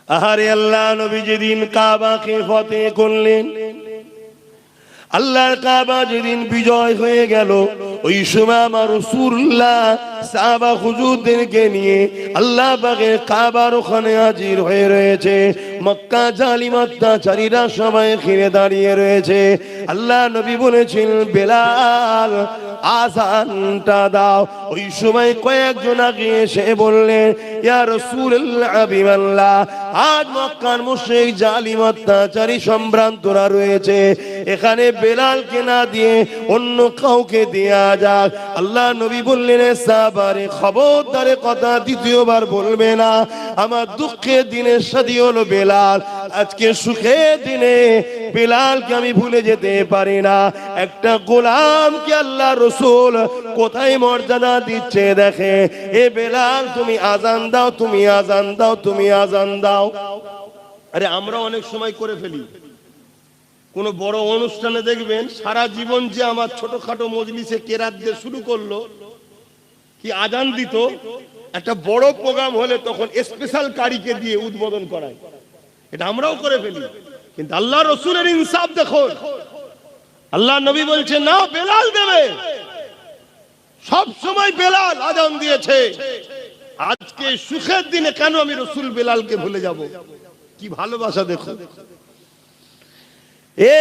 আহারে আল্লাহ নবী যেদিন কাবাকে ফতেহ করলেন, আল্লাহর কাবা যেদিন বিজয় হয়ে গেল, ওই সময় আমার রাসূলুল্লাহ সাহাবা হুজুরদেরকে নিয়ে আল্লাহ পাকের কাবার ওখানে হাজির হয়ে রয়েছে। মক্কা জালিম অত্যাচারীরা সবাই ঘিরে দাঁড়িয়ে রয়েছে। আল্লাহ নবী বলেছেন, বেলাল আযানটা দাও। ওই সময় কয়েকজন আগে এসে বললেন, ইয়া রাসূলুল্লাহ হাবিবাল্লাহ, আজ মক্কার মুশরিক জালিম অত্যাচারী সম্ভ্রান্তরা রয়েছে, এখানে বেলালকে না দিয়ে অন্য কাউকে দেয়া যাক। আল্লাহ নবী বললেন, সাহাবারে খবরদারে কথা দ্বিতীয়বার বলবে না। আমার দুঃখের দিনের সাথী হলো বেলাল, আজকে সুখের দিনে বেলালকে আমি ভুলে যেতে পারি না। একটা গোলামকে আল্লাহ রাসূল কোথায় মর্যাদা দিচ্ছে দেখে। এ বেলাল, তুমি আযান দাও, তুমি আযান দাও, তুমি আযান দাও। আরে আমরা অনেক সময় করে ফেলি, কোন বড় অনুষ্ঠানে দেখবেন সারা জীবন যে আমার ছোটখাটো মজলিসে কেরাত দিয়ে শুরু করলো, কি আযান দিত, একটা বড় প্রোগ্রাম হলে তখন স্পেশাল কারিকে দিয়ে উদ্বোধন করায়। এটা আমরাও করে ফেলি, কিন্তু আল্লাহ রাসূলের ইনসাফ দেখো। আল্লাহ নবী বলছেন, না, বেলাল দেবে। সব সময় বেলাল আযান দিয়েছে, আজকে সুখের দিনে কেন আমি রাসূল বেলালকে ভুলে যাব? কি ভালোবাসা দেখো। এ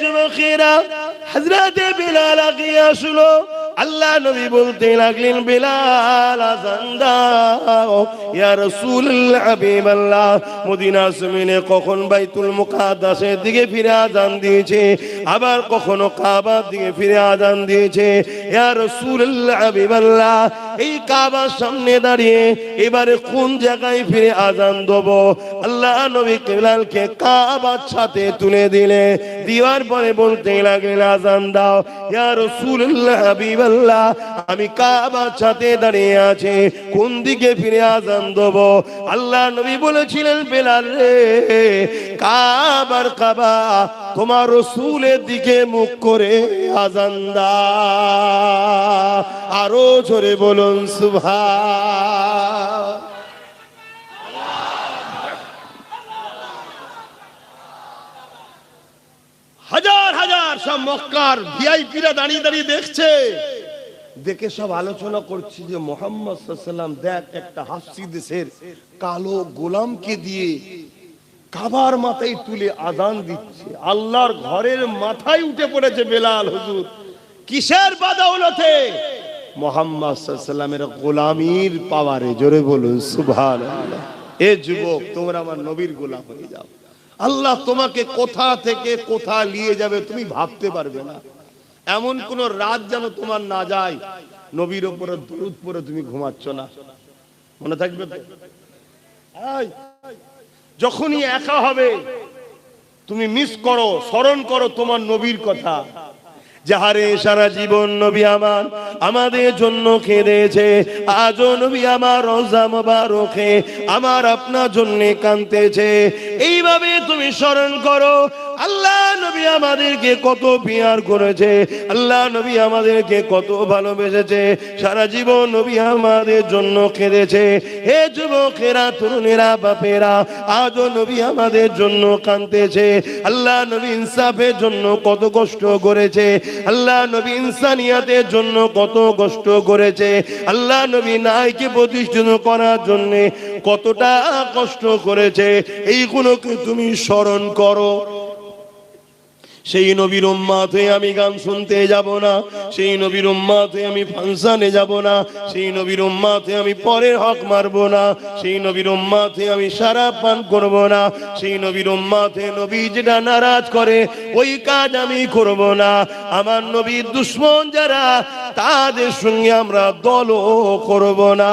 যুবকেরা, হযরতে বেলাল আগে আসলো। আল্লাহ নবী বলতে লাগলেন, বেলাল আযান দাও। ইয়া রাসূলুল্লাহ হাবিবাল্লাহ, মদিনা জমিনে কখন বাইতুল মুকাদ্দাসের দিকে ফিরে আযান দিয়েছে, আবার কখনো কাবার দিকে ফিরে আযান দিয়েছে। ইয়া রাসূলুল্লাহ হাবিবাল্লাহ, এই কাবার সামনে দাঁড়িয়ে এবারে কোন জায়গায় ফিরে আযান দেব? আল্লাহ নবী বেলালকে কাবার সাথে তুলে দিলে, দিওয়ার পরে বলতে লাগলেন, আযান দাও। ইয়া রাসূলুল্লাহ হাবিবাল্লাহ, আমি কাবার সাথে দাঁড়িয়ে আছি, কোন দিকে ফিরে আযান দেব? আল্লাহ নবী বলেছিলেন, বেলাল রে, কাবার কাবা তোমার রাসূলের দিকে মুখ করে আযান দাও। আরো জোরে বলুন সুবহান। হাজার হাজার সব মক্কার ভিআইপিরা দাঁড়িয়ে দাঁড়িয়ে দেখছে, দেখে সব আলোচনা করছে যে মুহাম্মদ সাল্লাল্লাহু আলাইহি ওয়াসাল্লাম দেখ, একটা হাফসি দেশের কালো গোলামকে দিয়ে কাবার মাথায় তুলে আযান দিচ্ছে। আল্লাহর ঘরের মাথায় উঠে পড়েছে বেলাল হুজুর। কিসের বাদাউলতে? মুহাম্মদ সাল্লাল্লাহু আলাইহি ওয়াসাল্লামের গোলামির পাওয়ারে। জোরে বলুন সুবহানাল্লাহ। এ যুবক, তোমরা আমার নবীর গোলাম হয়ে যাও। আল্লাহ তোমাকে কোথা থেকে কোথা নিয়ে যাবে তুমি ভাবতে পারবে না। এমন কোন রাত যেন তোমার না যায় নবীর উপরে দরুদ পড়ে তুমি ঘুমাচ্ছ না। মনে থাকবে তো? যখনই একা হবে তুমি মিস করো, স্মরণ করো তোমার নবীর কথা। যাহারে সারা জীবন নবী আমার আমাদের জন্য কেঁদেছে, আজও নবী আমার রওজা মোবারকে আমার আপনার জন্য কাঁদতেছে। এইভাবে তুমি স্মরণ করো, আল্লাহ নবী আমাদেরকে কত পিয়ার করেছে, আল্লাহ নবী আমাদেরকে কত ভালোবেসেছে, সারা জীবন নবী আমাদের জন্য কেঁদেছে। হে যুবকেরা, তরুণেরা, বাপেরা, আজও নবী আমাদের জন্য কাঁদতেছে। আল্লাহ নবী ইনসাফের জন্য কত কষ্ট করেছে, আল্লাহ নবী ইনসানিয়াতের জন্য কত কষ্ট করেছে, আল্লাহ নবী নাইকে প্রতিষ্ঠিত করার জন্য কতটা কষ্ট করেছে। এইগুলোকে তুমি স্মরণ করো। সেই নবীর উম্মত হয়ে আমি গান শুনতে যাব না, সেই নবীর উম্মত হয়ে আমি ফাংশনে যাব না, সেই নবীর উম্মত হয়ে আমি পরের হক মারব না, সেই নবীর উম্মত হয়ে আমি শরাব পান করব না, সেই নবীর উম্মত হয়ে নবী যেটা নারাজ করে ওই কাজ আমি করব না। আমার নবীর দুশমন যারা, তাদের সঙ্গে আমরা দলও করব না।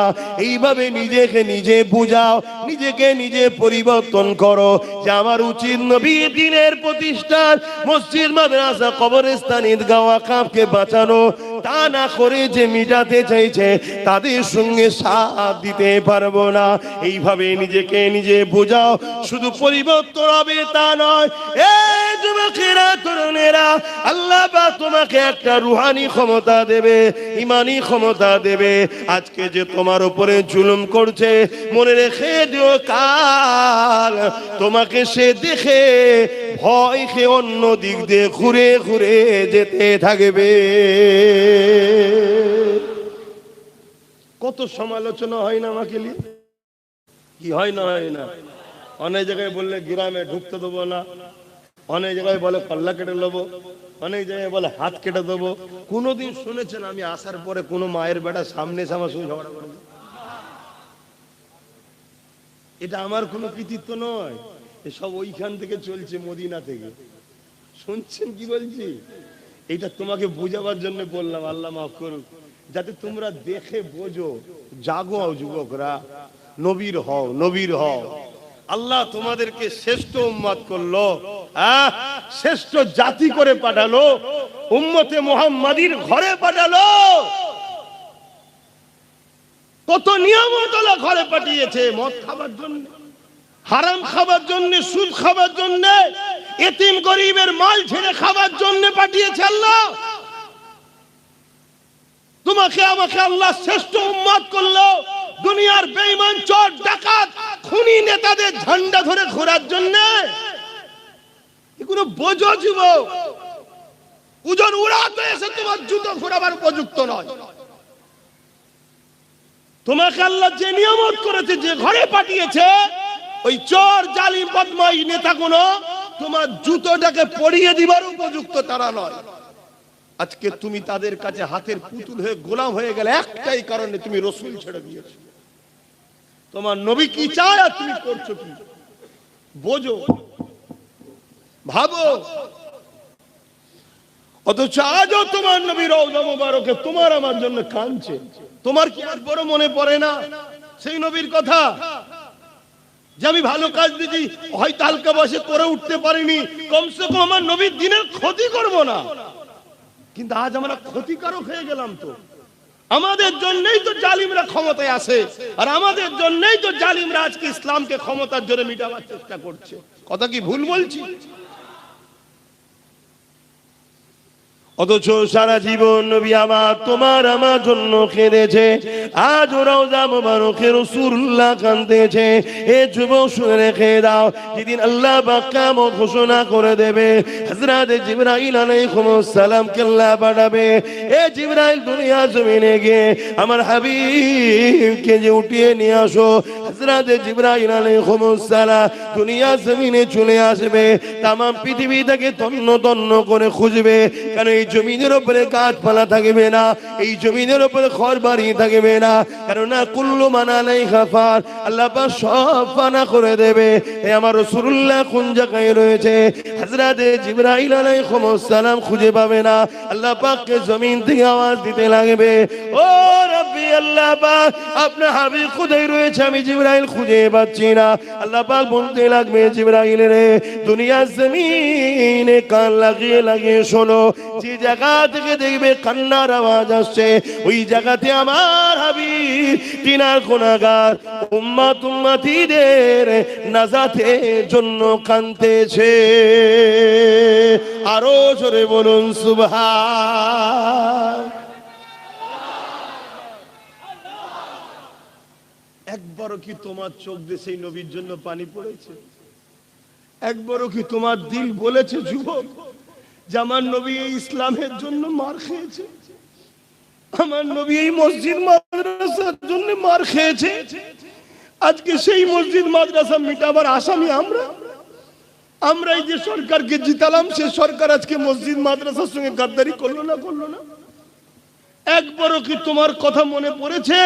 এইভাবে নিজেকে নিজে বুঝাও, নিজেকে নিজে পরিবর্তন করো যে আমার উচিত নবীর দ্বীনের প্রতিষ্ঠার, মসজিদ, মাদ্রাসা, কবরস্থান, ঈদগাহ, ওয়াকফকে বাঁচানো। তা না করে যে মিটাতে চাইছে তাদের সঙ্গে সাথ দিতে পারবো না। এইভাবে নিজেকে নিজে বোঝাও, শুধু পরিবর্তন হবে তা নয়। এই যুবক যুবকেরা তরুণেরা, আল্লাহ পাক তোমাকে একটা রুহানি ক্ষমতা দেবে, ইমানি ক্ষমতা দেবে। আজকে যে তোমার উপরে জুলুম করছে, মনে রেখে দিও কাল তোমাকে সে দেখে ভয় খেয়ে অন্য দিক দিয়ে ঘুরে ঘুরে যেতে থাকবে। কত সমালোচনা হয় না আমাকে নিয়ে, কি হয় না হয় না? অনেক জায়গায় বললে গ্রামে ঢুকতে দেবো না, অনেক জায়গায় বলে পাল্লা কেটে নেবো, অনেক জায়গায় বলে হাত কেটে দেবো। কোনোদিন শুনেছেন আমি আসার পরে কোনো মায়ের বেটা সামনে এসে আমার সঙ্গে ঝগড়া করে? এটা আমার কোনো কৃতিত্ব নয়, এসব ওইখান থেকে চলছে, মদিনা থেকে। শুনছেন কি বলছি? এটা তোমাকে বোঝাবার জন্য বললাম, আল্লাহ মাফ করুক, যাতে তোমরা দেখে বোঝো। জাগো যুবকরা, নবীর হও, নবীর হও। আল্লাহ তোমাদেরকে শ্রেষ্ঠ উম্মত করলো, শ্রেষ্ঠ জাতি করে পাঠালো, উম্মতে মুহাম্মাদির ঘরে পাঠালো। কত নিয়ামত আল্লাহ ঘরে পাঠিয়েছে, মদ খাবার জন্য, হারাম খাবার জন্য, সুদ খাবার জন্য, এতিম গরিবের মাল ছেড়ে খাবার জন্য পাঠিয়েছে আল্লাহ। তোমাকে আমাকে আল্লাহ শ্রেষ্ঠ উম্মত করলো দুনিয়ার বেঈমান, চোর, ডাকাত, খুনি নেতাদের ঝান্ডা ধরে ঘোরার জন্য। এগুলো বোঝো যুবক, ওজন উড়াতে এসে তোমার জুতো ঘোরাবার উপযুক্ত নয়। তোমাকে আল্লাহ যে নিয়ামত করেছে, যে ঘরে পাঠিয়েছে, ওই চোর, জালিম, বদমাই নেতাগুলো তোমার জুতোটাকে পরিয়ে দিবার উপযুক্ত তারা নয়। আজকে তুমি তাদের কাছে হাতের পুতুল হয়ে গোলাম হয়ে গেলে একটাই কারণে, তুমি রসুল ছেড়ে দিয়েছো। তোমার নবী কি চায় আর তুমি করছো কি? বোঝো, ভাবো। অথচ আজও তোমার নবী রওজা মুবারকে তোমার আমার জন্য কাঁদছে। তোমার কি আর বড় মনে পড়ে না সেই নবীর কথা, যে আমি ভালো কাজ দিয়েছি, হয়তো হালকা বসে করে উঠতে পারিনি, কমসে কম আমার নবীর দিনের ক্ষতি করব না। কিন্তু আজ আমরা ক্ষতিকারক হয়ে গেলাম। তো আমাদের জন্যই তো জালিমরা ক্ষমতায় আসে, আর আমাদের জন্যই তো জালিমরা আজকে ইসলামকে ক্ষমতার জোরে মিটাবার চেষ্টা করছে। কথা কি ভুল বলছি? অথচ সারা জীবন নবী আমার তোমার আমার জন্য কেঁদেছে। আজ রওজা মুবারকে রাসূলুল্লাহ কাঁদতেছে। এ যুবক শুনে রেখে দাও, যেদিন আল্লাহ পাক কিয়ামত ঘোষণা করে দেবে, হযরত জিবরাইল আলাইহিস সালাম কে আল্লাহ পাঠাবে। এ জিবরাইল, দুনিয়া জমিনে গিয়ে আমার হাবিবকে যে উঠিয়ে নিয়ে আসো। হযরত জিবরাইল আলাইহিস সালাম দুনিয়া জমিনে চলে আসবে, তাম পৃথিবী থেকে তন্ন তন্ন করে খুঁজবে, কারণ এই জমিনের উপরে গাছপালা থাকবে না, এই জমিনের উপরে ঘরবাড়ি থাকবে না, কেননা কুল্লু মান আলাইহা ফান, আল্লাহ পাক সব ফানা করে দেবে। এ আমার রাসূলুল্লাহ কোন জায়গায় রয়েছে? হযরত জিবরাইল আলাইহিস সালাম খুঁজে পাবে না, আল্লাহ পাককে জমিন থেকে আওয়াজ দিতে লাগবে, ও রব্বি আল্লাহ পাক, আপনার হাবিব কোথায় রয়েছে? আমি জিবরাইল খুঁজে পাচ্ছি না। আল্লাহ পাক বলতে লাগবে, জিবরাইল রে, দুনিয়া জমিনে কান লাগিয়ে লাগিয়ে শোনো, যে জায়গা থেকে দেখবে কান্নার আওয়াজ আসছে, ওই জায়গাতে আমার হাবিব তিনার গুনাহগার উম্মত উম্মতিদের নাজাতের জন্য কাঁদতেছে। আরো জোরে বলুন সুবহান। একবারও কি তোমার চোখ দিয়ে সেই নবীর জন্য পানি পড়েছে? একবারও কি তোমার দিল বলেছে যুবক, যে আমার নবী এই ইসলামের জন্য মার খেয়েছে, আমার নবী এই মসজিদ মাদ্রাসার জন্য মার খেয়েছে, আজকে সেই মসজিদ মাদ্রাসা মিটাবার আসামি আমরা? আমরা এই যে সরকারকে জিতালাম, সে সরকার আজকে মসজিদ মাদ্রাসার সঙ্গে গাদ্দারি করলো না? করলো না? একবারও কি তোমার কথা মনে পড়েছে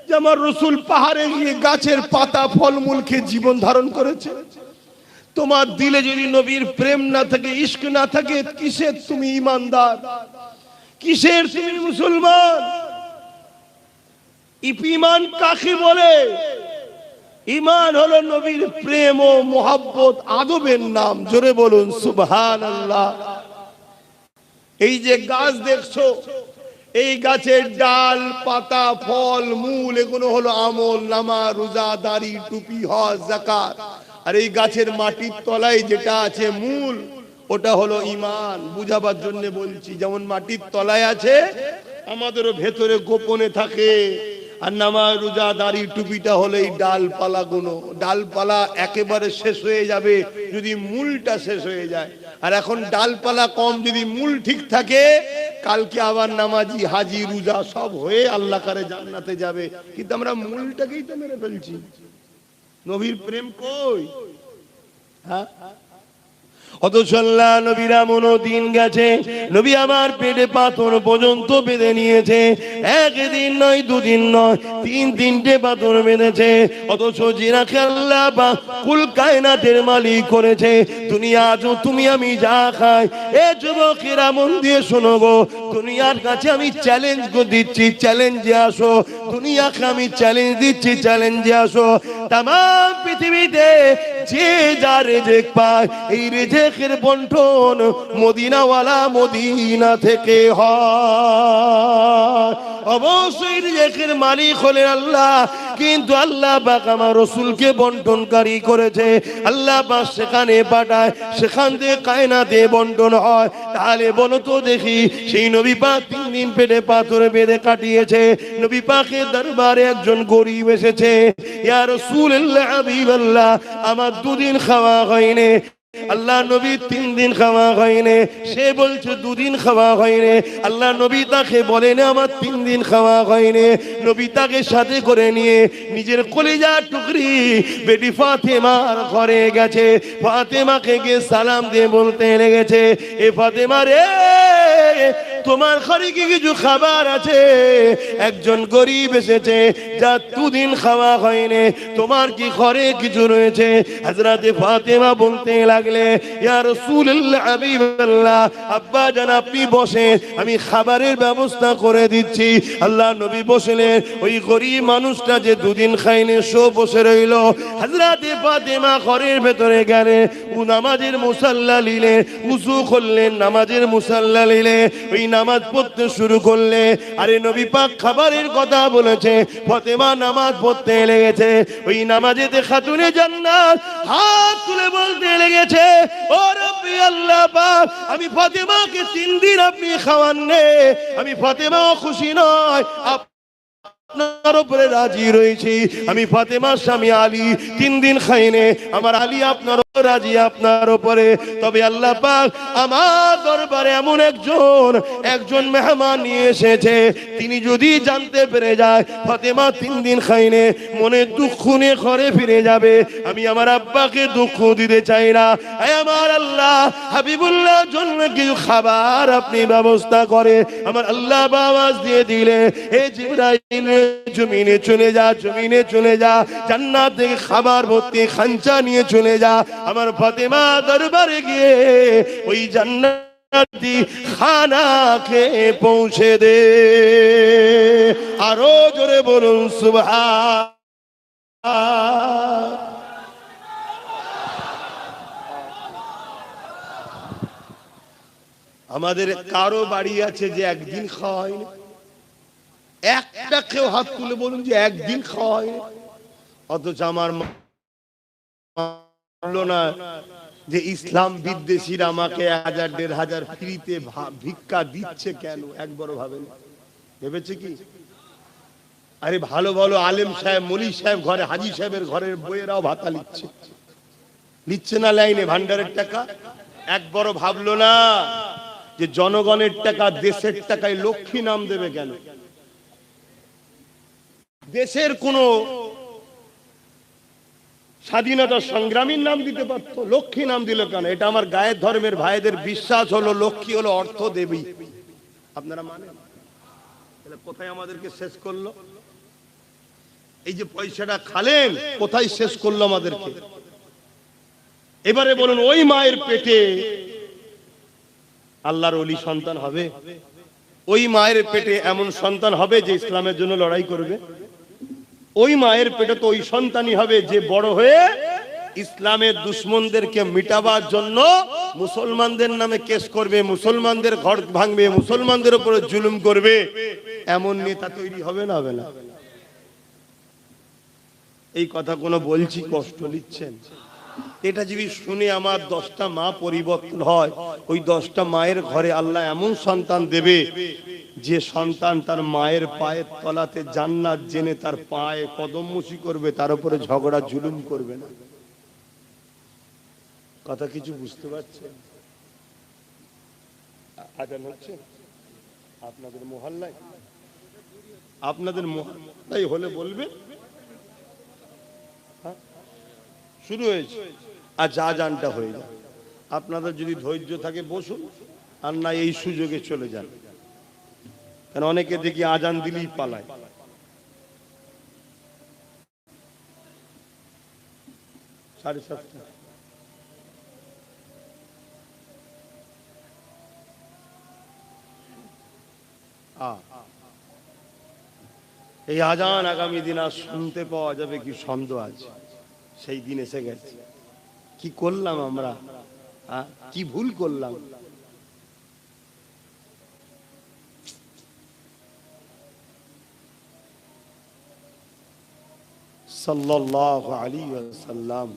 যে আমার রাসূল পাহাড়ে গিয়ে গাছের পাতা ফলমূল খেয়ে জীবন ধারণ করেছে? তোমার দিলে যদি নবীর প্রেম না থাকে, ইশক না থাকে, কিসের তুমি ঈমানদার, কিসের তুমি মুসলমান? ঈমান কাকে বলে? ঈমান হলো নবীর প্রেম ও মোহাব্বত, আদবের নাম। জোরে বলুন সুবহানাল্লাহ। এই যে গাছ দেখছো, এই গাছের ডাল, পাতা, ফল, মূল, এগুলো হলো আমল নামা, রোজা, দাড়ি, টুপি, হজ, যাকাত। আর এই গাছের মাটির তলায় যেটা আছে মূল, ওটা হলো ঈমান। বুঝাবার জন্য বলছি, যেমন মাটির তলায় আছে আমাদেরও ভেতরে গোপনে থাকে। আর নামাজ রোজা দাড়ি টুপিটা হলো এই ডালপালা গুলো। ডালপালা একেবারে শেষ হয়ে যাবে যদি মূলটা শেষ হয়ে যায়। আর এখন ডালপালা কম, যদি মূল ঠিক থাকে কালকে আবার নামাজি হাজি রোজা সব হয়ে আল্লাহ কারে জান্নাতে যাবে। কিন্তু আমরা মূলটাকেই তো মেরে ফেলছি। নবীর প্রেম কই? হ্যাঁ, অথচ আল্লাহ নবীর এমন দিন গেছে, নবী আমার পেটে পাথর পর্যন্ত বেঁধে নিয়েছে। একদিন নয়, দুদিন নয়, তিনটে পাথর বেঁধেছে। অথচ যিনাকে আল্লাহ পাক কুল কায়নাতের মালিক করেছে, দুনিয়া আজ তুমি আমি যা খাই। এ যুবকেরা মন দিয়ে শোনো গো, দুনিয়ার কাছে আমি চ্যালেঞ্জ দিচ্ছি, চ্যালেঞ্জে আসো। দুনিয়াকে আমি চ্যালেঞ্জ দিচ্ছি, চ্যালেঞ্জে আসো। তাম পৃথিবীতে যে যা রেজেক পায়, এই রেজেকের বন্টন মদিনাওয়ালা মদিনা থেকে হয়। অবশ্যই রিজিকের মালিক হলেন আল্লাহ, কিন্তু আল্লাহ পাক আমার রাসূলকে বন্টনকারী করেছে। আল্লাহ পাক সেখানে পাঠায়, সেখান থেকে কায়নাতে বন্টন হয়। তাহলে বলো তো দেখি, সেই নবী পাক 3 দিন পেটে পাথর বেঁধে কাটিয়েছে। নবী পাকের দরবারে একজন গরীব এসেছে, ইয়া রাসূলুল্লাহ হাবিবাল্লাহ, আমার 2 দিন খাওয়া হয়নি। আল্লাহ নবী 3 দিন খাওয়া হয়নি। সে বলছে 2 দিন খাওয়া হয়নি। আল্লাহ নবী তাকে বলেন আমার 3 দিন খাওয়া হয়নি। নবী তাকে সাথে করে নিয়ে নিজের কলিজার টুকরি বেটি ফাতেমার ঘরে গেছে। ফাতেমাকে গিয়ে সালাম দিয়ে বলতে লেগেছে, এ ফাতেমা রে, তোমার ঘরে কি কিছু খাবার আছে? একজন গরিব এসেছে, যা 2 দিন খাওয়া হয়নি, তোমার কি ঘরে কিছু রয়েছে? হযরতে ফাতেমা বলতে লাগলে, ইয়া রাসূলুল্লাহ হাবিবাল্লাহ, আব্বা জান আপনি বসেন, আমি খাবারের ব্যবস্থা করে দিচ্ছি। আল্লাহ নবী বসলেন। ওই গরিব মানুষটা যে 2 দিন খায়নি, সে বসে রইল। হযরতে ফাতেমা ঘরের ভেতরে গেলেন, নামাজের মুসাল্লা নিলেন, উযু করলেন, নামাজের মুসাল্লা নিলেন, ওই নামাজ পড়তে শুরু করলে। আরে নবী পাক খাবারের কথা বলেছে, ফাতেমা নামাজ পড়তে লেগেছে। ওই নামাজেতে খাতুনে জান্নাত হাত তুলে বলতে লেগেছে, ও রব্বি আল্লাহ পাক, আমি ফাতেমাকে 3 দিন আপনি খাওয়াননি, আমি ফাতেমাও খুশি নয়, আপনার উপরে রাজি রয়েছি। আমি ফাতেমার স্বামী আলী 3 দিন খাইনি, আমার আলী আপনার রাজি আপনার উপরে। তবে আল্লাহ পাক আমার দরবারে এমন একজন মেহমান নিয়ে এসেছে, তিনি যদি জানতে পেরে যায় ফাতেমা 3 দিন খাইনি, মনে দুঃখ নিয়ে ঘরে ফিরে যাবে। আমি আমার আব্বাকে দুঃখ দিতে চাই না। আমার আল্লাহ হাবিবুল্লাহর জন্য কিছু খাবার আপনি ব্যবস্থা করে। আমার আল্লাহ আওয়াজ দিয়ে দিলে, হে জিবরাইল, জমিনে চলে যা, জমিনে চলে যা, জান্নাত থেকে খাবার ভর্তি খাঞ্চা নিয়ে চলে যা। আমার ফাতেমা দরবারে গিয়ে ওই জান্নাতি খানা খেয়ে পৌঁছে দে। আরো জোরে বলুন সুবহান। আমাদের কারো বাড়ি আছে যে একদিন খাওয়ায় না? একটা কেউ হাত তুলে বলুন যে একদিন খাওয়ায়। অথচ আমার বললো না যে ইসলাম বিদ্বেষীরা আমাকে 1000-1500 ফ্রিতে ভিক্ষা দিচ্ছে কেন? একবারও ভাবেন? ভেবেছে কি? আরে ভালো ভালো আলেম সাহেব, মলি সাহেব ঘরে, হাজি সাহেবের ঘরের বইয়েরাও ভাতা লিচ্ছে না লাইনে ভান্ডারের টাকা। একবারও ভাবলো না যে জনগণের টাকা, দেশের টাকায় লক্ষ্মী নাম দেবে কেন? দেশের কোন স্বাধীনতা সংগ্রামীর নাম দিতে পারতো, লক্ষ্মী নাম দিল কেন? এটা আমার গায়ের ধর্মের ভাইদের বিশ্বাস হলো লক্ষ্মী হলো অর্থ দেবী। আপনারা মানেন? কোথায় আমাদেরকে শেষ করলো? এই যে পয়সাটা খালেন, কোথায় শেষ করলো আমাদেরকে? এবারে বলুন, ওই মায়ের পেটে আল্লাহর ওলি সন্তান হবে? ওই মায়ের পেটে এমন সন্তান হবে যে ইসলামের জন্য লড়াই করবে? ওই মায়ের পেটে তো ওই সন্তানই হবে যে বড় হয়ে ইসলামের দুশমনদেরকে মিটাবার জন্য মুসলমানদের নামে কেস করবে, মুসলমানদের ঘর ভাঙবে, মুসলমানদের উপরে জুলুম করবে। এমন নেতা তৈরি হবে না? হবে না? এই কথা কোনো বলছি, কষ্ট নিচ্ছেন? এটা যদি শুনে আমার 10টা মা পরিবর্তন হয়, ওই 10টা মায়ের ঘরে আল্লাহ এমন সন্তান দেবে যে সন্তান তার মায়ের পায়ের তলাতে জান্নাত জেনে তার পায়ে কদমমুচি করবে, তার উপরে ঝগড়া জুলুম করবে না। কথা কিছু বুঝতে পারছেন? আজান হচ্ছে আপনাদের মহল্লায়? আপনাদের মহল্লায় হলে বলবে। শুরু হয়েছে, আজ আজানটা হয়ে যায়। আপনাদের যদি ধৈর্য থাকে বসুন, আর না এই সুযোগে চলে যান। কারণ অনেকে দেখি আজান দিলেই পালায়। সাড়ে 7টা। এই আজান আগামী দিন আর শুনতে পাওয়া যাবে কি সন্দেহ আছে? সেই দিন এসে গেছে। কি করলাম আমরা, কি ভুল করলাম? সাল্লাল্লাহু আলাইহি ওয়াসাল্লাম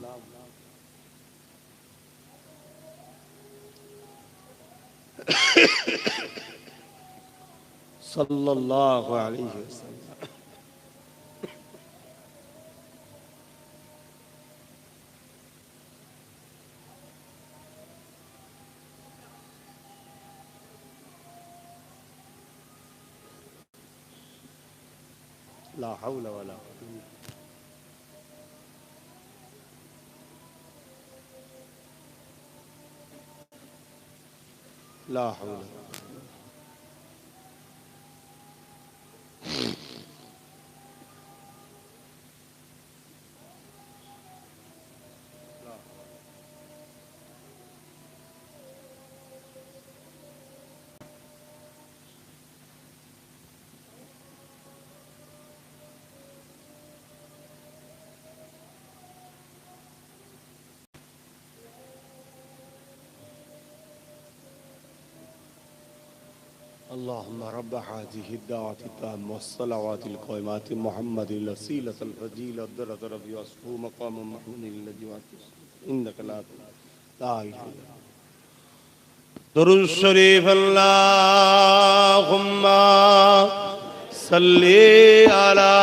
সাল্লাল্লাহু আলাইহি ওয়াসাল্লাম লা হাওলা ওয়ালা কুওয়াতা লা হাওলা اللهم رب هذه الدعوة التامة والصلوات القائمات محمد الوسيلة الفضيلة الدرجة ربي وصفه مقام محمود الذي وعدته إنك لا إله إلا أنت. درود الشريف اللهم صل على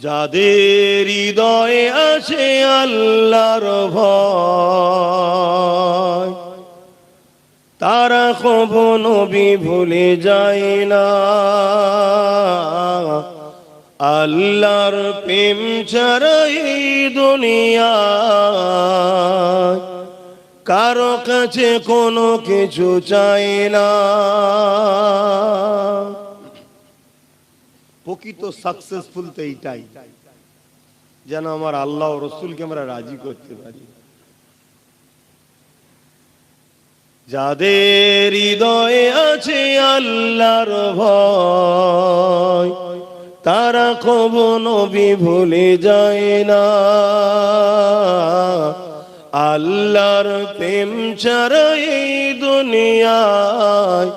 যাদের হৃদয়ে আছে আল্লাহর ভয়, তারা কখনো নবী ভুলে যায় না। আল্লাহর প্রেম ছাড়া এই দুনিয়ায় কারো কাছে কোনো কিছু চাই না। প্রকৃত সাকসেসফুল তো এইটাই, যেন আমার আল্লাহ ও রসুলকে আমরা রাজি করতে পারি। যাদের হৃদয়ে আছে আল্লাহর ভয়, তারা কখনো নবী ভুলে যায় না। আল্লাহর প্রেম ছাড়া এই দুনিয়ায়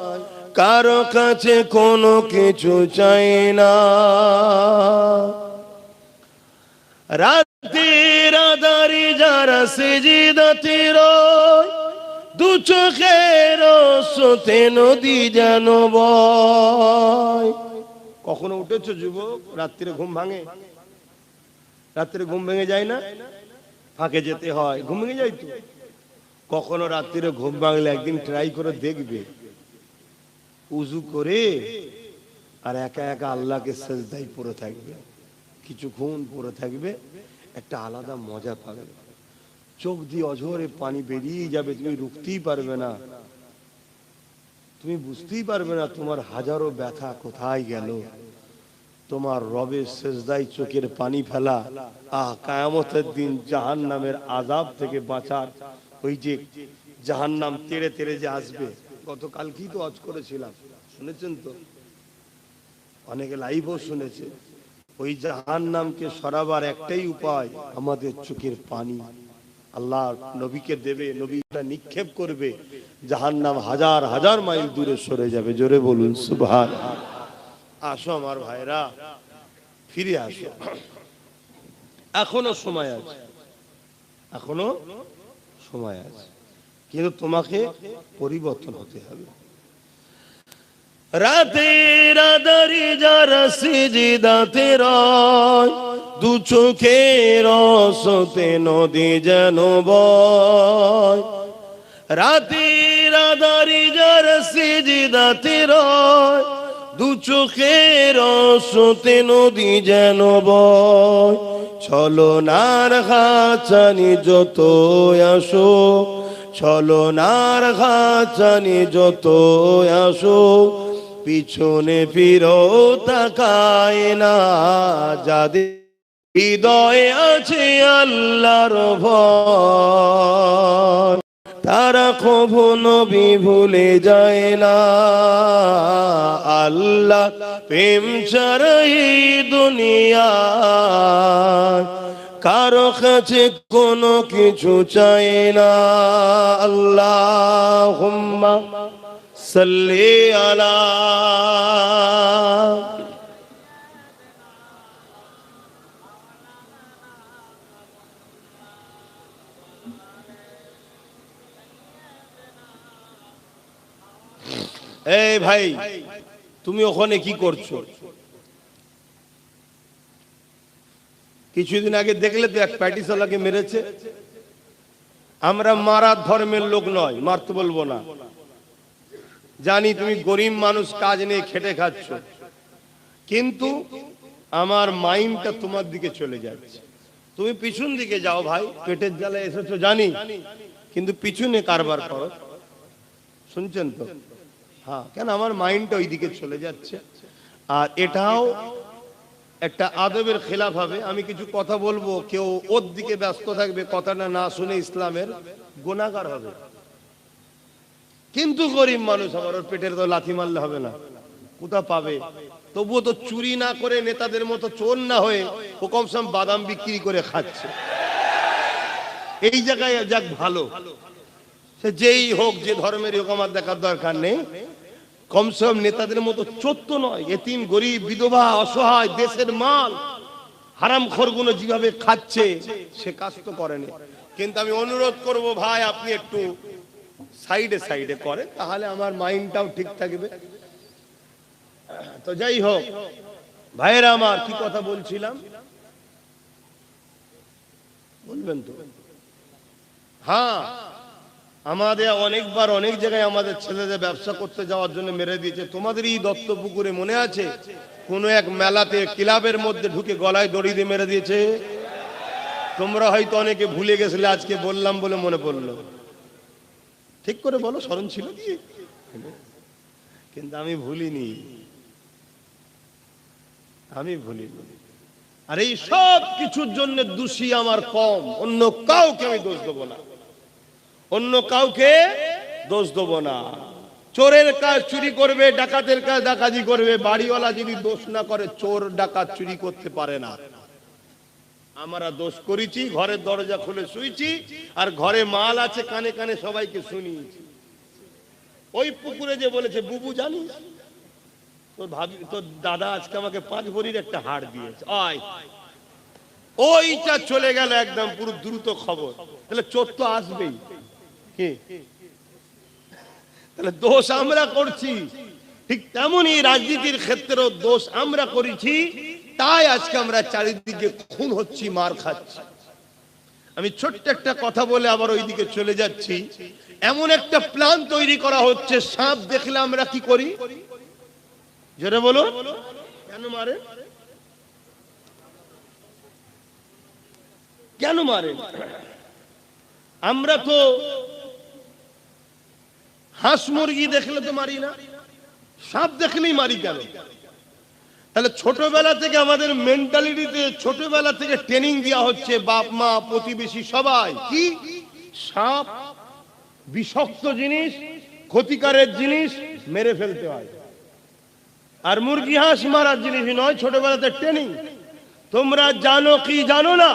কারো কাছে কোনো কিছু চাই না। রাতের আধারে যারা সিজদাতে রয়, দু চোখের স্রোতে নদী যেন বয়। কখনো উঠেছো যুবক? রাত্রে ঘুম ভাঙে? রাত্রে ঘুম ভেঙে যায় না? ফাঁকে যেতে হয়, ঘুম ভেঙে যায় তো। কখনো রাত্রে ঘুম ভাঙলে একদিন ট্রাই করে দেখবে, উজু করে আর একা একা আল্লাহকে সেজদায় পড়ে থাকবে, কিছুক্ষণ পড়ে থাকবে, একটা আলাদা মজা পাবে। চোখ দিয়ে অঝরে পানি বেরিয়ে যাবে, তুমি রুখতেই পারবে না, তুমি বুঝতেই পারবে না তোমার হাজারো ব্যথা কোথায় গেল। তোমার রবের সেজদায় চোখের পানি ফেলা, কিয়ামতের দিন জাহান্নামের আযাব থেকে বাঁচার ওই যে জাহান্নাম তেড়ে তেড়ে যে আসবে। গতকালকেই তো ওয়াজ করেছিলাম, শুনেছেন তো? অনেকে লাইভও শুনেছে। ওই জাহান্নামকে সরাবার একটাই উপায়, আমাদের চোখের পানি। আল্লাহ নবীকে দেবে, নবীটা নিক্ষেপ করবে, জাহান্নাম হাজার হাজার মাইল দূরে সরে যাবে। জোরে বলুন সুবহানাল্লাহ। আসো আমার ভাইরা, ফিরে আসো, এখনো সময় আছে, এখনো সময় আছে, কিন্তু তোমাকে পরিবর্তন হতে হবে। রাতের আঁধারে যারা সিজদাতে রয়, দু চোখের অসতে নদী যেন বয়। রাতের আঁধারে যারা সিজদাতে রয়, দু চোখের অসতে নদী যেন বয়। ছলনার খাঁচানি যত আসো, ছলনার খাঁচানি যত আসো, পিছনে ফিরো তাকায় না। যাদের হৃদয়ে আছে আল্লাহর ভয়, তারা কখনো ভুলে যায় না। আল্লাহ প্রেম ছাড়া এই দুনিয়ায় কারো কাছে কোনো কিছু চাই না। আল্লাহুম্মা সাল্লি আলা। এই ভাই, তুমি ওখানে কি করছো? কিছুদিন আগে দেখলে তো এক প্যাটিসালাকে মেরেছে। আমরা মারার ধর্মের লোক নয়, মারতে বলবো না। জানি তুমি গরিব মানুষ, কাজ নেই, খেটে খাচ্ছ, কিন্তু আমার মাইন্ডটা তোমার দিকে চলে যাচ্ছে। তুমি পিছন দিকে যাও ভাই, পেটের জ্বালায় এসেছো জানি, কিন্তু পিছনে কারবার করো। শুনছেন তো? হ্যাঁ, কেন আমার মাইন্ডটা ওই দিকে চলে যাচ্ছে। আর এটাও একটা আদবের খেলাফ হবে। আমি কিছু কথা বলবো, কেউ ওর দিকে ব্যস্ত থাকবে, কথাটা না শুনে ইসলামের গুনাহগার হবে। কিন্তু গরিব মানুষ, আমার ওর পেটের তো লাথি মারলে হবে না, কোথা পাবে? তবুও তো চুরি না করে, নেতাদের মতো চোর না হয়ে ও কমসে কম বাদাম বিক্রি করে খাচ্ছে। এই জায়গায় যাক ভালো, সে যেই হোক, যে ধর্মেরই হোক, আমার দেখার দরকার নেই। কমসে কম নেতাদের মতো চোর তো নয়। এতিম, গরিব, বিধবা, অসহায়, দেশের মাল হারামখোরগুলো যেভাবে খাচ্ছে, সে কাজ তো করেনি। কিন্তু আমি অনুরোধ করব ভাই, আপনি একটু সাইডে সাইডে করে, তাহলে আমার মাইন্ডটাও ঠিক থাকবে। তো যাই হোক ভাইয়েরা আমার, কি কথা বলছিলাম বলবেন তো? হ্যাঁ, আমাদের অনেকবার অনেক জায়গায় আমাদের ছেলেদের ব্যবসা করতে যাওয়ার জন্য মেরে দিয়েছে। তোমাদের এই দত্তপুকুরে মনে আছে, কোন এক মেলাতে ক্লাবের মধ্যে ঢুকে গলায় দড়ি দিয়ে মেরে দিয়েছে। তোমরা হয়তো অনেকে ভুলে গেছিলে, আজকে বললাম বলে মনে পড়লো। ঠিক করে বলো, স্মরণ ছিল কি? কিন্তু আমি ভুলিনি, আমি ভুলিনি। আর এই সব কিছুর জন্য দোষী আমার কম, অন্য কাউকে আমি দোষ দেবো না, অন্য কাউকে দোষ দেবো না। চোরের কাজ চুরি করবে, ডাকাতের কাজ ডাকাতি করবে, বাড়িওয়ালা যদি দোষ না করে, চোর ডাকাত চুরি করতে পারে না। আমরা দোষ করেছি, ঘরের দরজা খুলে শুয়েছি, আর ঘরে মাল আছে, কানে কানে সবাইকে শুনিয়েছি। ওই পুকুরে যে বলেছে, বুবু জানিস তোর ভাবি, তোর দাদা আজকে আমাকে 5 ভরির একটা হাড় দিয়েছে, আয়, ওইটা চলে গেল একদম পুরো দ্রুত খবর। তাহলে চোর তো আসবেই। তাহলে দোষ আমরা করছি, ঠিক তেমনই রাজনীতির ক্ষেত্রেও দোষ আমরা করেছি। তাই আজকে আমরা চারিদিকে খুন হচ্ছি, মার খাচ্ছি। আমি ছোট্ট একটা কথা বলে আবার ওইদিকে চলে যাচ্ছি। এমন একটা প্ল্যান তৈরি করা হচ্ছে, সাপ দেখলে আমরা কি করি? জোরে বলো, কেন মারে? কেন মারে? আমরা তো হাঁস মুরগি দেখলে তো মারি না, সাপ দেখলেই মারি কেন? তাহলে ছোটবেলা থেকে আমাদের মেন্টালিটিতে, ছোটবেলা থেকে ট্রেনিং দেওয়া হচ্ছে, বাপ মা প্রতিবেশী সবাই, কি সাপ বিষাক্ত জিনিস, ক্ষতিকারক জিনিস, মেরে ফেলতে হয়। আর মুরগি হাঁস মারার জিনিস নয়, ছোটবেলাতে ট্রেনিং। তোমরা জানো কি জানো না,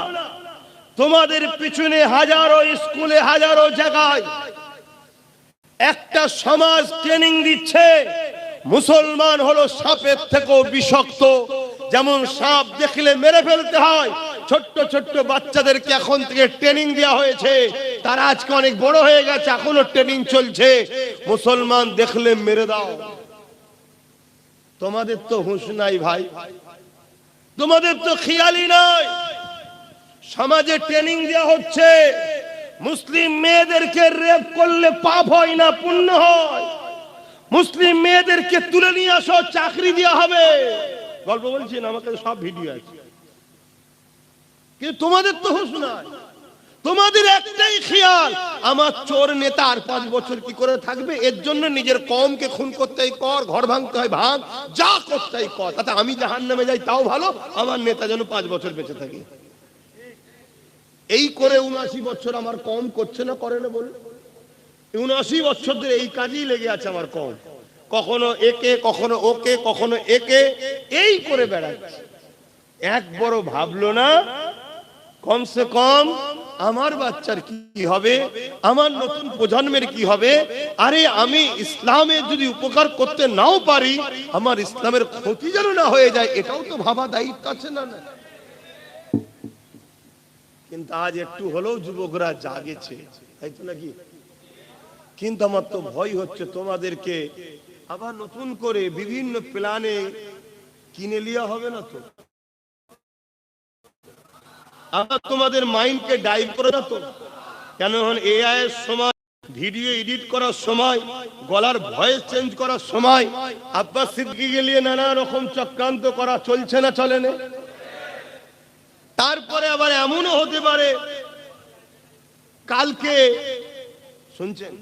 তোমাদের পিছনে হাজারো স্কুলে হাজারো জায়গায় একটা সমাজ ট্রেনিং দিচ্ছে মুসলমান হলো সাপের থেকেও বিষাক্ত, যেমন সাপ দেখলে মেরে ফেলতে হয়, ছোট্ট ছোট্ট বাচ্চাদেরকে এখন থেকে ট্রেনিং দেওয়া হয়েছে, তারা আজকে অনেক বড় হয়ে গেছে, এখনো ট্রেনিং চলছে, মুসলমান দেখলে মেরে দাও। তোমাদের তো হুঁশ নাই ভাই, তোমাদের তো খেয়ালই নাই। সমাজে ট্রেনিং দেওয়া হচ্ছে মুসলিম মেয়েদেরকে রেপ করলে পাপ হয় না পুণ্য হয়, মুসলিম মেয়েদেরকে তুলে নিয়ে আসো চাকরি দেওয়া হবে। গল্প বলছি না, আমাকে সব ভিডিও আছে, কিন্তু তোমাদের তো হুঁশ নাই। তোমাদের একটাই খেয়াল, আমার চোর নেতা আর 5 বছর কি করে থাকবে, এর জন্য নিজের কওমকে খুন করতে হয় কর, ঘর ভাঙতে হয় ভাঙ, যা করতে হয় কর, তাতে আমি জাহান্নামে যাই তাও ভালো, আমার নেতা যেন 5 বছর বেঁচে থাকে। এই করে 79 বছর আমার কওম করছে না, করে না বলে? 79 বছর ধরে এই কাজেই লেগে আছে আমার কওম, কখনো একে কখনো ওকে কখনো একে, এই করে বেড়াচ্ছে। একবারও ভাবলো না কমসে কম আমার বাচ্চার কি হবে, আমার নতুন প্রজন্মের কি হবে। আরে আমি ইসলামের যদি উপকার করতে নাও পারি, আমার ইসলামের ক্ষতি যেন না হয়ে যায়, এটাও তো ভাবা দায়িত্ব আছে না? কিন্তু আজ একটু হলেও যুবকরা জাগেছে, তাই তো নাকি? কিন্তু আমার তো ভয় হচ্ছে তোমাদেরকে আবার নতুন করে বিভিন্ন প্ল্যানে কিনে লিয়া হবে না তো, আবার তোমাদের মাইন্ডকে ডাইভ করে না তো? কেন এআই এর সময়, ভিডিও এডিট করার সময়, গলার ভয়েস চেঞ্জ করার সময় আব্বাস সিদ্দিকীকে নিয়ে নানা রকম চক্রান্ত করা চলছে না, চলে না? তারপরে আবার এমনও হতে পারে কালকে, শুনছেন,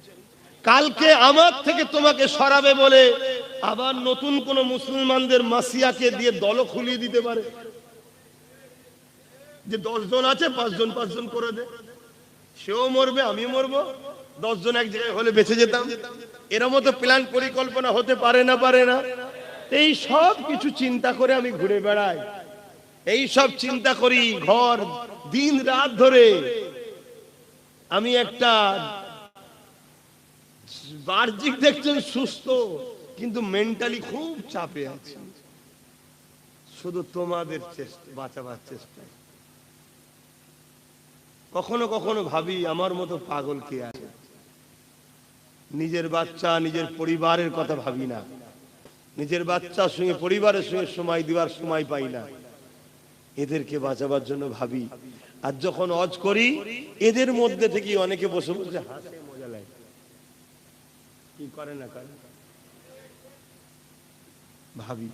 কালকে আমার থেকে তোমাকে সরাবে বলে আবার নতুন কোন মুসলমানদের মাসিয়াকে দিয়ে দল খুলিয়ে দিতে পারে, যে 10 জন আছে 5 জন 5 জন করে দে, সেও মরবে আমিও মরবো, 10 জন এক জায়গায় হলে বেঁচে যেতাম। এর মতো প্ল্যান পরিকল্পনা হতে পারে না? পারে না? এই সব কিছু চিন্তা করে আমি ঘুরে বেড়াই, এই সব চিন্তা করি ঘর দিন রাত ধরে। আমি একটা বাহ্যিক দেখছেন সুস্থ, কিন্তু মেন্টালি খুব চাপে আছি, শুধু তোমাদের চেষ্টা, বাঁচাবার চেষ্টায়। কখনো কখনো ভাবি আমার মতো পাগল কে আছে, নিজের বাচ্চা নিজের পরিবারের কথা ভাবি না, নিজের বাচ্চার সঙ্গে পরিবারের সঙ্গে সময় দেওয়ার সময় পাই না, এদেরকে বাঁচাবার জন্য ভাবি। আর যখন হজ করি এদের মধ্যে থেকে অনেকে বসে বসে হাসে, মজা লাগে, কি করে না করে ভাবি।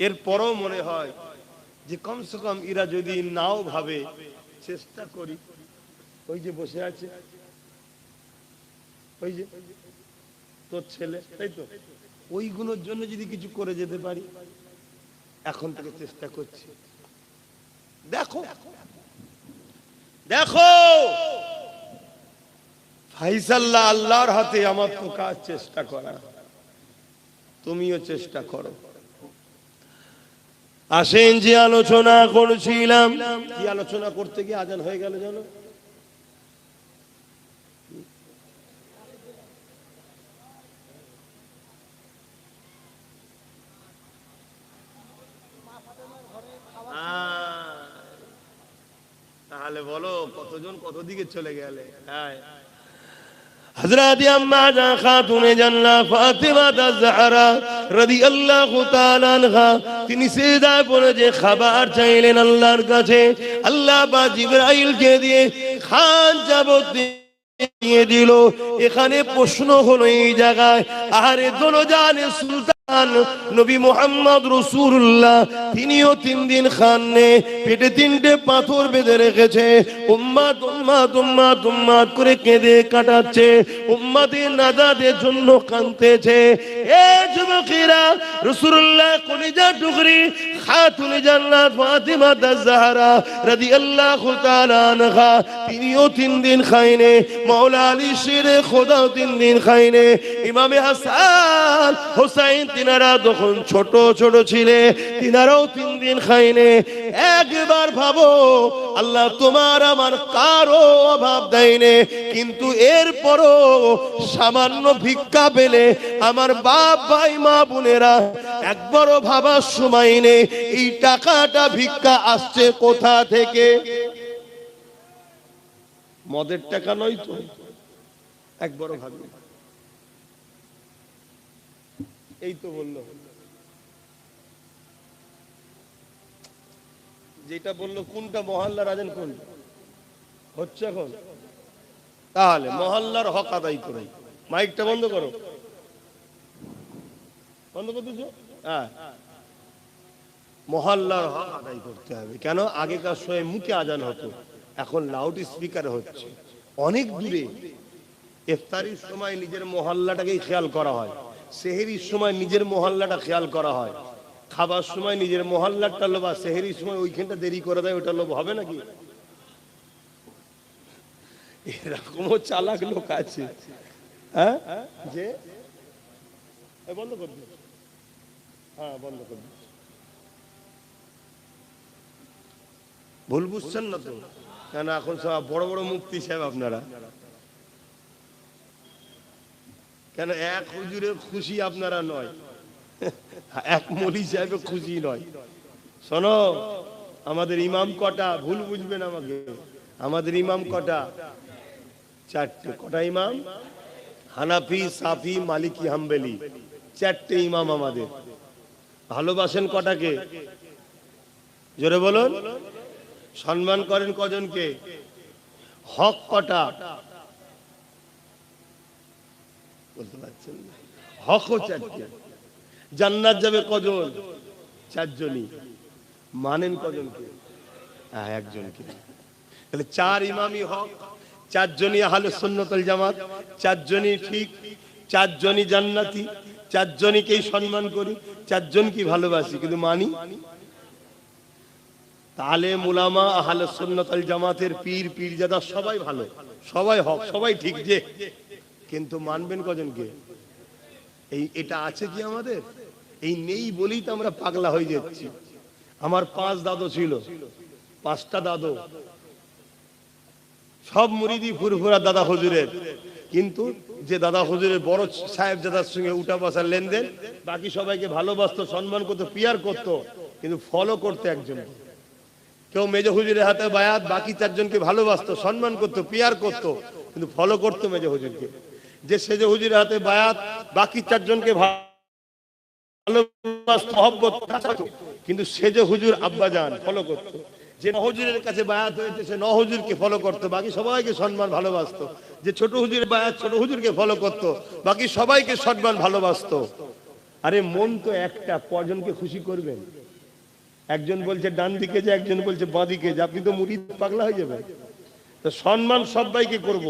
এরপরও মনে হয় যে কমসে কম এরা যদি নাও ভাবে, চেষ্টা করি। ওই যে বসে আছে, ওই যে তোর ছেলে, তাই তো, ওইগুলোর জন্য যদি কিছু করে যেতে পারি, এখন থেকে চেষ্টা করছি। দেখো দেখো ফাইসাল্লাহ আল্লাহর হাতে, আমার তো কাজ চেষ্টা করা, তুমিও চেষ্টা করো। আসেন যে আলোচনা করছিলাম, কি আলোচনা করতে গিয়ে আজান হয়ে গেল জানো? তাহলে বলো কতজন কত দিকে চলে গেলে। হযরত আম্মা খাতুনে জান্নাত ফাতিমা আয-জাহরা রাদিয়াল্লাহু তাআলা আনহা, তিনি সিজদায় পড়ে যে খাবার চাইলেন আল্লাহর কাছে, আল্লাহ বা জিবরাইলকে দিয়ে খান যাবত দিয়ে দিল। এখানে প্রশ্ন হলো এই জায়গায়, আরে দোলজানে সুলতান নবী মুহাম্মদ রাসূলুল্লাহ, তিনিও 3 দিন খাননে পেটে 3টে পাথর বেঁধে রেখেছে, উম্মত উম্মত উম্মত উম্মত করে কেঁদে কাটাচ্ছে, উম্মতের নাজাতের জন্য কাঁদতেছে। এ যুবকেরা, রাসূলুল্লাহ কলিজা টুকরি খাতুনে জান্নাত ফাতিমা আয-জাহরা রাদিয়াল্লাহু তাআলা আনহা, তিনিও 3 দিন খায়নি। মাওলা আলী শেরে খোদা 3 দিন খায়নি। ইমামে হাসান হোসেন তিনারা তখন ছোট ছোট ছিলেন, তিনারাও 3 কোনদিন খাইনি। একবার ভাবো, আল্লাহ তোমার আমার কারো অভাব দেয়নি, কিন্তু এরপরও সামান্য ভিক্ষা পেলে আমার বাপ ভাই মা বোনেরা একবারও ভাবার সময় নেই এই টাকাটা ভিক্ষা আসছে কোথা থেকে। মদের টাকা নয় তো, একবারও ভাবি। এই তো বললো, যেটা বললো কোনটা মহল্লার আছেন কোন হচ্ছে এখন, তাহলে মহল্লার হক আদায় করে। মাইকটা বন্ধ করো, বন্ধ করতেছ। হ্যাঁ, মহল্লার হক আদায় করতে হবে। কেন? আগেকার সময় মুখে আজান হতো, এখন লাউড স্পিকার হচ্ছে অনেক দূরে। ইফতারির সময় নিজের মহল্লাটাকেই খেয়াল করা হয়, সেহরির সময় নিজের মহল্লাটা খেয়াল করা হয়, খাবার সময় নিজের মহল্লাটা লোভ, আর সেহরির সময় ওইখানটা দেরি করে দেয়, ওটা লোভ হবে নাকি? এরকমও চালাক লোক আছে। হ্যাঁ, যে বন্ধ করে দিন, হ্যাঁ বন্ধ করে দিন। ভুল বুঝছেন না তো? কেন এখন সব বড় বড় মুফতি সাহেব আপনারা, কেন এক হুজুরের খুশি আপনারা নয়, এক মৌলী সাহেবের খুশি নয়। শোনো, আমাদের ইমাম কটা? ভুল বুঝবেন আমাকে, আমাদের ইমাম কটা? চারটে। কটা ইমাম? হানাফি, সাফি, মালিকি, হাম্বলি, চারটে ইমাম আমাদের। ভালোবাসেন কটাকে? জোরে বলুন। সম্মান করেন কজনকে? হক কটা? বলতে পারছেন? হকও চারটে। জান্নাত যাবে কজন? চারজনই। মানেন কজনকে? একজনকে। তাহলে চার ইমামই হক, চারজনই আহলে সুন্নাত ওয়াল জামাত, চারজনই ঠিক, চারজনই জান্নাতি, চারজনকেই সম্মান করি, চারজনকে ভালোবাসি, কিন্তু মানি? তাহলে উলামা আহলে সুন্নাত ওয়াল জামাতের পীর পীরজাদা সবাই ভালো, সবাই হক, সবাই ঠিক, যে কিন্তু মানবেন কজনকে? এটা আছে কি আমাদের? এই নেই বলেই তো আমরা পাগলা হয়ে যাচ্ছি। আমার 5 দাদু ছিল, 5টা দাদু, সব মুরিদি ফুরফুরা দাদা হুজুরের, কিন্তু যে দাদা হুজুরের বড় সাহেব দাদার সঙ্গে উঠা বসার লেনদেন, বাকি সবাইকে ভালোবাসতো, সম্মান করতো, পিয়ার করতো, কিন্তু ফলো করতো একজন। কেউ মেজো হুজুরের হাতে বায়াত, বাকি 4 জনকে ভালোবাসতো, সম্মান করতো, পিয়ার করতো, কিন্তু ফলো করতো মেজো হুজুরকে। যে সেজো হুজুরের হাতে বায়াত, বাকি 4 জনকে ভালোবাসতো, মহব্বত, কিন্তু সেজো হুজুর আব্বাজান ফলো করতো। যে হুজুরের কাছে বায়াত হয়েছে সে হুজুরকে ফলো করতো, বাকি সবাইকে সম্মান ভালোবাসতো। যে ছোট হুজুরের বায়াত, ছোট হুজুরকে ফলো করতো, বাকি সবাইকে সম্মান ভালোবাসতো। আরে মন তো একটা, কজনকে খুশি করবেন? একজন বলছে ডান দিকে যে, একজন বলছে বাঁ দিকে যে, আপনি তো মুরিদ পাগলা হয়ে যাবেন। তো সম্মান সবাইকে করব,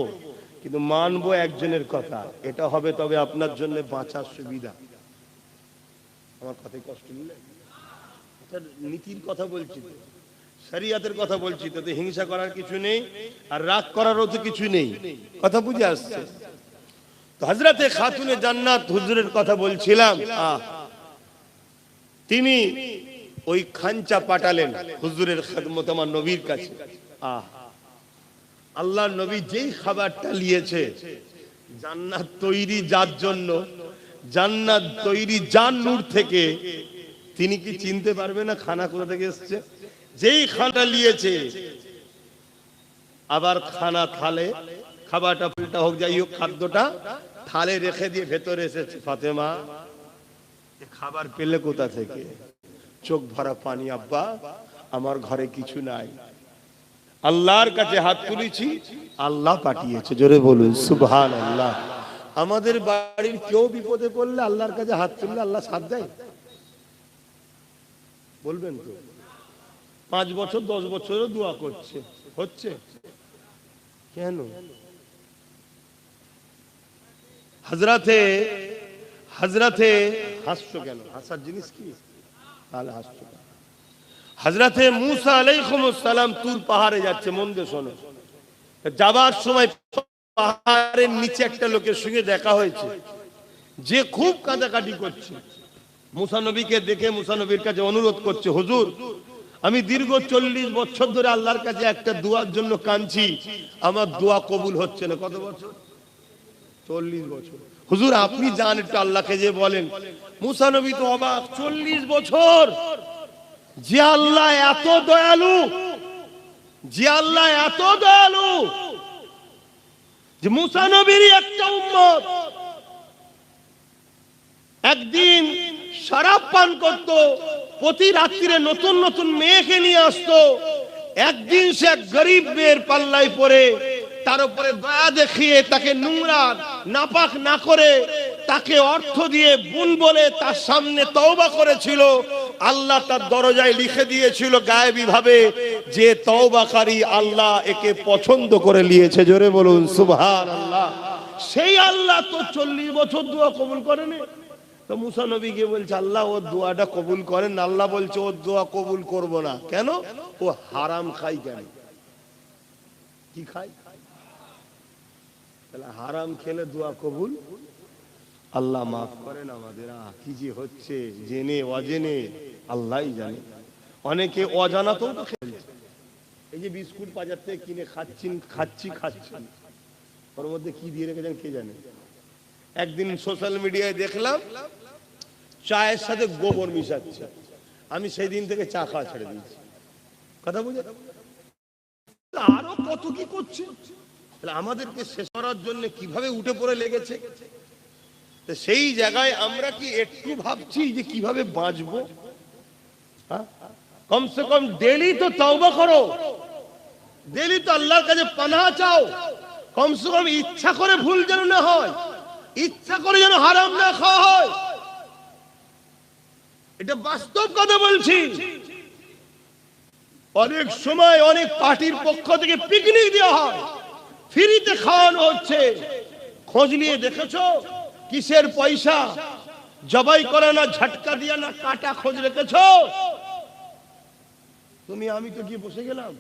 কিন্তু মানবো একজনের কথা। এটা হবে তবে আপনার জন্য বাঁচার সুবিধা। আমার কথায় কষ্ট নিলে? এটা নীতির কথা বলছি, শরিয়াতের কথা বলছি, তাতে হিংসা করার কিছু নেই, আর রাগ করারও তো কিছু নেই। কথা বুঝে আসছে তো? হযরতে খাতুনে জান্নাত হুজুরের কথা বলছিলাম। তিনি ওই খাঞ্চা পাঠালেন হুজুরের খেদমত আমার নবীর কাছে। আল্লাহর নবী যেই খাবারটা নিয়েছে, জান্নাত তৈরি যার জন্য, জান্নাত তৈরি যার নূর থেকে, তিনি কি চিনতে পারবে না খানা কোথা থেকে এসেছে? যেই খানা নিয়েছে, আবার খানা থালে, খাবারটা ফুলটা হোক যাই হোক, খাদ্যটা থালে রেখে দিয়ে ভেতরে এসেছে, ফাতেমা খাবার পেলে কোথা থেকে? চোখ ভরা পানি, আব্বা আমার ঘরে কিছু নাই, আল্লাহর কাছে হাত তুলেছি, আল্লাহ পাঠিয়েছে। জোরে বলুন সুবহানাল্লাহ। আমাদের বাড়ির কেউ বিপদে পড়লে আল্লাহর কাছে হাত তুললে আল্লাহ সাথ দেয়? বলবেন তো? 5 বছর 10 বছরও দোয়া করছে, হচ্ছে কেন? হযরতে হাসছো কেন? হাসার জিনিস কি? তাহলে হাসছো কেন? হযরতে মুসা আলাইহিস সালাম তুর পাহাড়ে যাচ্ছে, মন দিয়ে শোনো। যাবার সময় পাহাড়ের নিচে একটা লোকের সঙ্গে দেখা হয়েছে, যে খুব কাঁদাকাটি করছে। মুসা নবীকে দেখে মুসা নবীর কাছে অনুরোধ করছে, হুজুর আমি দীর্ঘ 40 বছর ধরে আল্লাহর কাছে একটা দোয়ার জন্য কাঁদছি, আমার দোয়া কবুল হচ্ছে না। কত বছর? 40 বছর। হুজুর আপনি যান একটু আল্লাহকে যে বলেন। মুসা নবী তো অবাক, 40 বছর! যে আল্লাহ এত দয়ালু, যে আল্লাহ এত দয়ালু, যে মুসা নবীরই একটা উম্মত একদিন শরাব পান করত, প্রতি রাত্রিরে নতুন নতুন মেয়েকে নিয়ে আসতো, একদিন সে গরিব মেয়ের পাল্লায় পড়ে তার উপরে দয়া দেখিয়ে তাকে নোংরা নাপাক না করে তাকে অর্থ দিয়ে বোন বলে তার সামনে তওবা করেছিল। আল্লাহ তার দরজায় লিখে দিয়েছিল গায়েবী ভাবে যে তওবাকারী আল্লাহ একে পছন্দ করে নিয়েছে। জোরে বলুন সুবহানাল্লাহ। সেই আল্লাহ তো 40 বছর দোয়া কবুল করেনি। তো মুসা নবী গিয়ে বলছে আল্লাহ ওর দোয়াটা কবুল করেন। আল্লাহ বলছে ওর দোয়া কবুল করব না। কেন? ও হারাম খায়। কেন? কি খায়? তাহলে হারাম খেলে দোয়া কবুল? আল্লাহ মাফ করেন আমাদের। কি যে হচ্ছে জেনে অজেনে আল্লাহই জানে। অনেকে অজানাতেও তো খেলছে। এই যে বিস্কুট বাজার থেকে কিনে খাচ্ছি ওর মধ্যে কি দিয়ে রেখেছেন কে জানে। একদিন সোশ্যাল মিডিয়ায় দেখলাম চায়ের সাথে গোবর মিশাচ্ছে। আমি সেই দিন থেকে চা খাওয়া ছেড়ে দিয়েছি। কথা বুঝে? আরো কত কি করছে। আমাদেরকে শেষ করার জন্য কিভাবে উঠে পড়ে লেগেছে। সেই জায়গায় আমরা কি একটু ভাবছি যে কিভাবে বাঁচবো? কমসে কম ডেলি তো তওবা করো, ডেলি তো আল্লাহর কাছে পানাহ চাও। কমসে কম ইচ্ছা করে ভুল যেন না হয়, ইচ্ছা করে যেন হারাম না খাওয়া হয়। এটা বাস্তব কথা বলছি। অনেক সময় অনেক পার্টির পক্ষ থেকে পিকনিক দেওয়া হয়, ফ্রিতে খাওয়ানো হচ্ছে। খোঁজ নিয়ে দেখেছো কিসের পয়সা? জবাই করে না, ঝটকা দিয়া না, কাটা খোঁজ রেখেছো? তুমি আমি তো গিয়ে বসে গেলাম।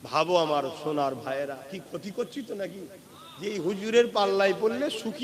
ভাবো আমার সোনার ভাইয়েরা, কি ক্ষতি করছি তো নাকি যে এই হুজুরের পাল্লায় পড়লে সুখী